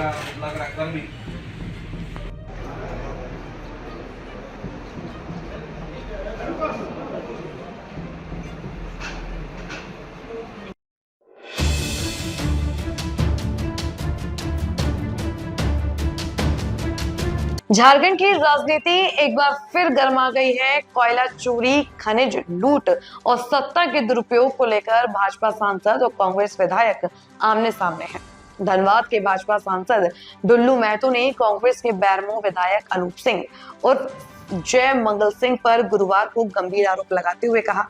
लग रहा कर भी। झारखंड की राजनीति एक बार फिर गर्मा गई है। कोयला चोरी, खनिज लूट और सत्ता के दुरुपयोग को लेकर भाजपा सांसद और कांग्रेस विधायक आमने सामने हैं। धनबाद के भाजपा सांसद डुल्लू महतो ने कांग्रेस के बैरमो विधायक अनूप सिंह और जय मंगल सिंह पर गुरुवार को गंभीर आरोप लगाते हुए कहा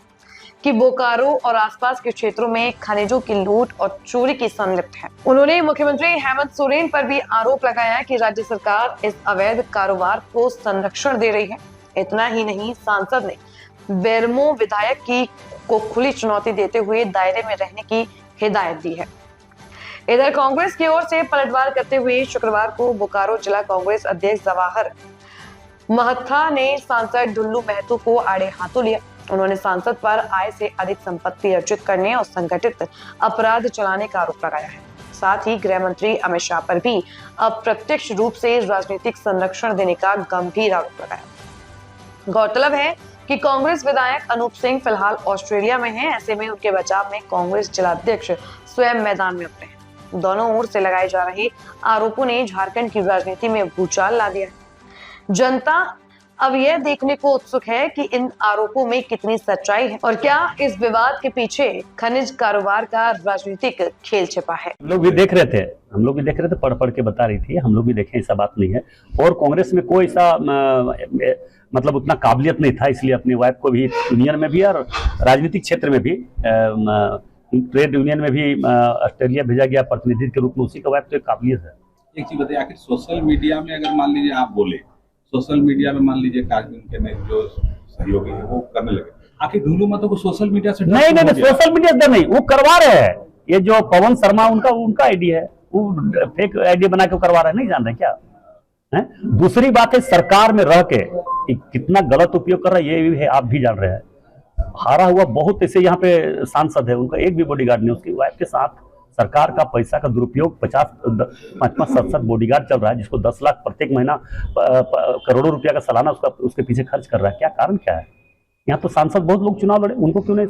कि बोकारो और आसपास के क्षेत्रों में खनिजों की लूट और चोरी की संलिप्त है। उन्होंने मुख्यमंत्री हेमंत सोरेन पर भी आरोप लगाया कि राज्य सरकार इस अवैध कारोबार को संरक्षण दे रही है। इतना ही नहीं, सांसद ने बेरमो विधायक को खुली चुनौती देते हुए दायरे में रहने की हिदायत दी है। इधर कांग्रेस की ओर से पलटवार करते हुए शुक्रवार को बोकारो जिला कांग्रेस अध्यक्ष जवाहर महथा ने सांसद डुल्लू महतो को आड़े हाथों लिया। उन्होंने सांसद पर आय से अधिक संपत्ति अर्जित करने और संगठित अपराध चलाने का आरोप लगाया है। साथ ही गृह मंत्री अमित शाह पर भी अप्रत्यक्ष रूप से राजनीतिक संरक्षण देने का गंभीर आरोप लगाया। गौरतलब है कि कांग्रेस विधायक अनूप सिंह फिलहाल ऑस्ट्रेलिया में हैं। ऐसे में उनके बचाव में कांग्रेस जिलाध्यक्ष स्वयं मैदान में उतरे हैं। दोनों ओर से लगाए जा रहे आरोपों ने झारखंड की राजनीति में भूचाल ला दिया है। जनता अब यह देखने को उत्सुक है कि इन आरोपों में कितनी सच्चाई है और क्या इस विवाद के पीछे खनिज कारोबार का राजनीतिक खेल छिपा है। हम लोग भी देख रहे थे, पढ़ पढ़ के बता रही थी, हम लोग भी देखें, ऐसा बात नहीं है। और कांग्रेस में कोई ऐसा मतलब उतना काबिलियत नहीं था, इसलिए अपनी वाइफ को भी यूनियन में भी और राजनीतिक क्षेत्र में भी, ट्रेड यूनियन में भी ऑस्ट्रेलिया भेजा गया प्रतिनिधि के रूप में। उसी का वाइफ तो एक काबिलियत है। एक चीज बताइए, आखिर सोशल मीडिया में अगर मान लीजिए आप बोले, सोशल मीडिया में मान लीजिए कार्य उनके जो सहयोगी है वो करने लगे, आखिर डुल्लू महतो को सोशल मीडिया से नहीं, सोशल मीडिया से नहीं, वो करवा रहे हैं। ये जो पवन शर्मा उनका आईडी है, वो फेक आईडी बना के करवा रहे हैं, नहीं जान रहे क्या है? दूसरी बात है, सरकार में रह के कितना गलत उपयोग कर रहा है ये भी है, आप भी जान रहे हैं। हारा हुआ बहुत ऐसे यहाँ पे सांसद है, उनका एक भी बॉडीगार्ड नहीं। उसकी वाइफ के साथ सरकार का पैसा का दुरुपयोग, 50-7 बॉडीगार्ड चल रहा है, जिसको 10 लाख प्रत्येक महीना करोड़ों रुपया का सालाना उसके पीछे खर्च कर रहा है। क्या कारण क्या है? यहाँ तो सांसद बहुत लोग चुनाव लड़े, उनको क्यों नहीं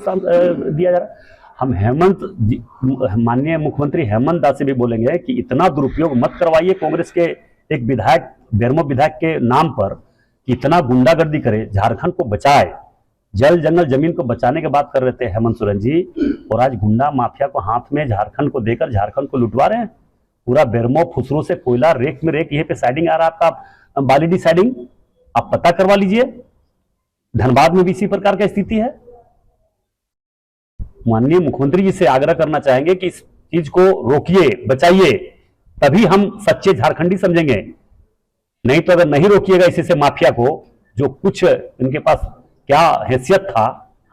दिया जा रहा? हम माननीय मुख्यमंत्री हेमंत दास से भी बोलेंगे कि इतना दुरुपयोग मत करवाइए कांग्रेस के एक विधायक, बेरमो विधायक के नाम पर, कि इतना गुंडागर्दी करे, झारखंड को बचाए, जल जंगल जमीन को बचाने की बात कर रहे थे हेमंत सोरेन जी, और आज गुंडा माफिया को हाथ में झारखंड को देकर झारखंड को लुटवा रहे हैं। पूरा बेरमो फुसरो से कोयला रेक में रेक, यहीं पे साइडिंग आ रहा है आपका, बालीडी साइडिंग, आप पता करवा लीजिए। धनबाद में भी इसी प्रकार की स्थिति है। माननीय मुख्यमंत्री जी से आग्रह करना चाहेंगे कि इस चीज को रोकिए, बचाइए, तभी हम सच्चे झारखंडी समझेंगे। नहीं तो अगर नहीं रोकिएगा इसी से माफिया को, जो कुछ इनके पास क्या हैसियत था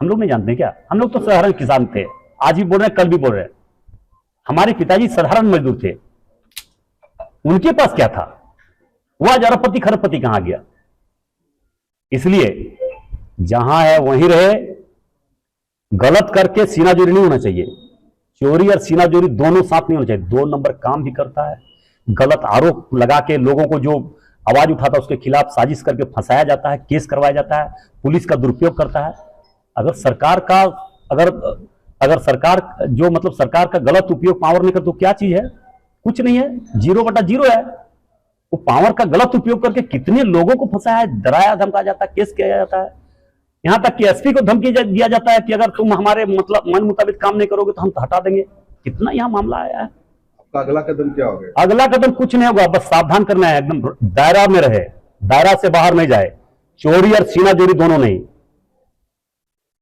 हम लोग नहीं जानते क्या? हम लोग तो साधारण किसान थे, आज भी बोल रहे हैं, कल भी बोल रहे हैं। हमारे पिताजी साधारण मजदूर थे, उनके पास क्या था? वो आज अरबपति खरबपति कहां गया? इसलिए जहां है वहीं रहे। गलत करके सीनाजोरी नहीं होना चाहिए। चोरी और सीनाजोरी दोनों साथ नहीं होना चाहिए। 2 नंबर काम भी करता है। गलत आरोप लगा के लोगों को जो आवाज उठाता है उसके खिलाफ साजिश करके फंसाया जाता है, केस करवाया जाता है, पुलिस का दुरुपयोग करता है। अगर सरकार का अगर सरकार जो मतलब सरकार का गलत उपयोग पावर नहीं कर तो क्या चीज है? कुछ नहीं है, 0/0 है। वो पावर का गलत उपयोग करके कितने लोगों को फंसाया, डराया धमकाया जाता है, केस किया जाता है। यहां तक कि एसपी को धमकी दिया जाता है कि अगर तुम हमारे मतलब मन मुताबिक काम नहीं करोगे तो हम हटा देंगे। कितना यहां मामला आया है। अगला कदम क्या होगा? अगला कदम कुछ नहीं होगा, बस सावधान करना है, एकदम दायरा में रहे, दायरा से बाहर नहीं जाए। चोरी और सीनाजोरी दोनों नहीं,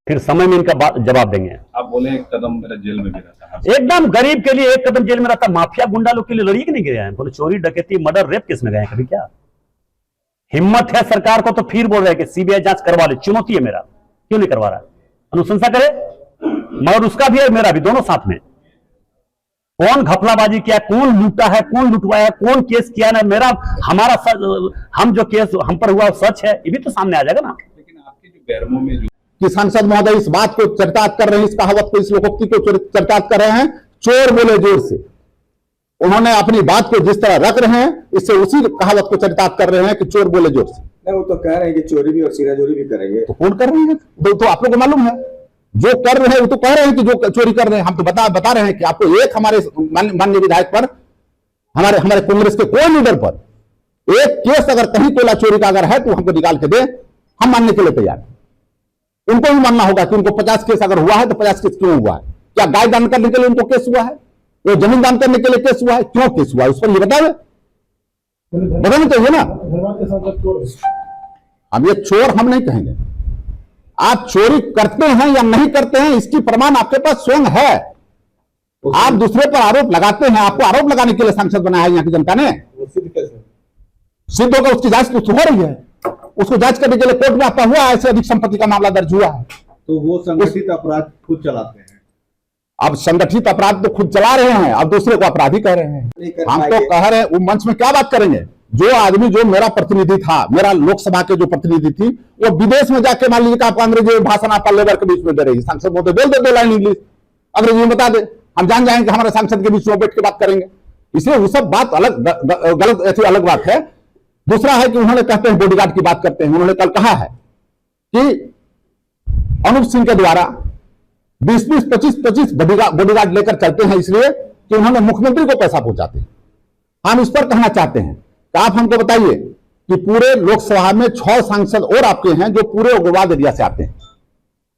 फिर समय में इनका जवाब देंगे। आप बोले एक कदम मेरा जेल में भी रहता है, एकदम गरीब के लिए एक कदम जेल में रहता। माफिया गुंडा लोग के लिए लड़िए कि नहीं गए हैं? बोले चोरी डकैती मर्डर रेप किस में गए हैं कभी? क्या हिम्मत है सरकार को? तो फिर बोल रहे हैं कि सीबीआई जांच करवा ले। चुनौती है मेरा, क्यों नहीं करवा रहा? अनुशंसा करे, मगर उसका भी है मेरा भी, दोनों साथ में। कौन घपलाबाजी किया, कौन लूटा है, कौन लुटवाया, कौन केस किया ना, मेरा हमारा हम जो केस हम पर हुआ सच है, ये भी तो सामने आ जाएगा ना। लेकिन आपके जो बेरमो में जो कि सांसद महोदय इस बात को चर्चात कर रहे हैं, इस कहावत को, इस लोकोक्ति को चर्चात कर रहे हैं, चोर बोले जोर से। उन्होंने अपनी बात को जिस तरह रख रहे हैं, इससे उसी कहावत को चरितार्थ कर रहे हैं कि चोर बोले जोर से। नहीं, वो तो कह रहे हैं कि चोरी भी और सीनाजोरी भी करेंगे। तो कौन कर रहे हैं? तो आप लोग को मालूम है, जो कर रहे हैं वो तो कह रहे हैं कि जो चोरी कर रहे हैं। हम तो बता रहे हैं कि आपको एक हमारे माननीय विधायक पर, हमारे कांग्रेस के कोई लीडर पर एक केस अगर कहीं कोयला चोरी का अगर है तो हमको निकाल के दे, हम मानने के लिए तैयार हैं। उनको भी मानना होगा कि उनको 50 केस अगर हुआ है तो 50 केस क्यों हुआ है? क्या गाय दान करने के लिए उनको केस हुआ है? वो जमीन दान करने के लिए केस हुआ है? क्यों केस हुआ है? उस पर ये बतावे, बताना चाहिए ना। अब ये चोर हम नहीं कहेंगे। आप चोरी करते हैं या नहीं करते हैं इसकी प्रमाण आपके पास स्वयं है। आप दूसरे पर आरोप लगाते हैं, आपको आरोप लगाने के लिए सांसद बनाया है यहाँ की जनता ने। सिद्ध होगा, उसकी जांच तो हो रही है, उसको जांच करने के लिए कोर्ट में आपका हुआ है, ऐसे अधिक संपत्ति का मामला दर्ज हुआ है। तो वो संगठित अपराध खुद चलाते हैं। अब संगठित अपराध तो खुद चला रहे हैं और दूसरे को अपराधी कह रहे हैं। हम तो कह रहे हैं, वो मंच में क्या बात करेंगे? जो आदमी, जो मेरा प्रतिनिधि था, मेरा लोकसभा के जो प्रतिनिधि थी, वो विदेश में जाके मान लीजिए आपका अंग्रेजी भाषण आपका लेबर के बीच में दे रही है। सांसद महोदय बोल दे 2 लाइन इंग्लिश अंग्रेजी में बता दे, हम जान जाएंगे हमारे सांसद के बीच में बैठ के बात करेंगे। इसलिए वो सब बात अलग, गलत, ऐसी अलग बात है। दूसरा है कि उन्होंने कहते हैं बॉडीगार्ड की बात करते हैं। उन्होंने कल कहा है कि अनूप सिंह के द्वारा 20-20, 25-25 बॉडीगार्ड लेकर चलते हैं, इसलिए कि उन्होंने मुख्यमंत्री को पैसा पहुंचाते हैं। हम इस पर कहना चाहते हैं कि आप हमको बताइए कि पूरे लोकसभा में 6 सांसद और आपके हैं जो पूरे उग्रवाद एरिया से आते हैं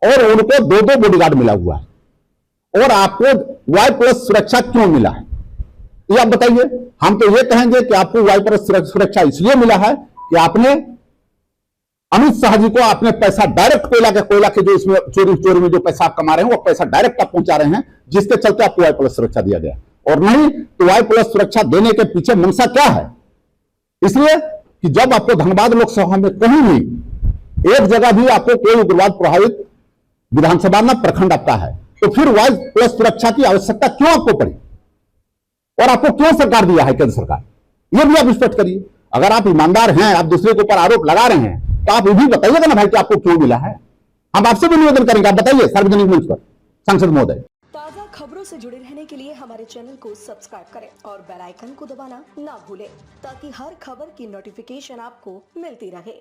और उनको 2-2 बॉडीगार्ड मिला हुआ है, और आपको Y+ सुरक्षा क्यों मिला है ये आप बताइए। हम तो ये कहेंगे कि आपको Y+ सुरक्षा इसलिए मिला है कि आपने अमित शाह जी को आपने पैसा डायरेक्ट कोयला के जो इसमें चोरी में जो पैसा आप कमा रहे हैं वो पैसा डायरेक्ट आप पहुंचा रहे हैं, जिसके चलते आपको Y+ सुरक्षा दिया गया। और नहीं तो Y+ सुरक्षा देने के पीछे मंशा क्या है? इसलिए कि जब आपको धनबाद लोकसभा में कहीं भी एक जगह भी आपको कोई उग्रवाद प्रभावित विधानसभा न प्रखंड आपका है, तो फिर Y+ सुरक्षा की आवश्यकता क्यों आपको पड़ी और आपको क्यों सरकार दिया है केंद्र सरकार? यह भी आप स्पष्ट करिए। अगर आप ईमानदार हैं, आप दूसरे के ऊपर आरोप लगा रहे हैं, तो आप ये भी बताइएगा ना भाई कि आपको क्यों मिला है। हम आपसे भी निवेदन करेंगे, आप बताइए सार्वजनिक मंच पर सांसद महोदय। ताज़ा खबरों से जुड़े रहने के लिए हमारे चैनल को सब्सक्राइब करें और बेल आइकन को दबाना ना भूलें, ताकि हर खबर की नोटिफिकेशन आपको मिलती रहे।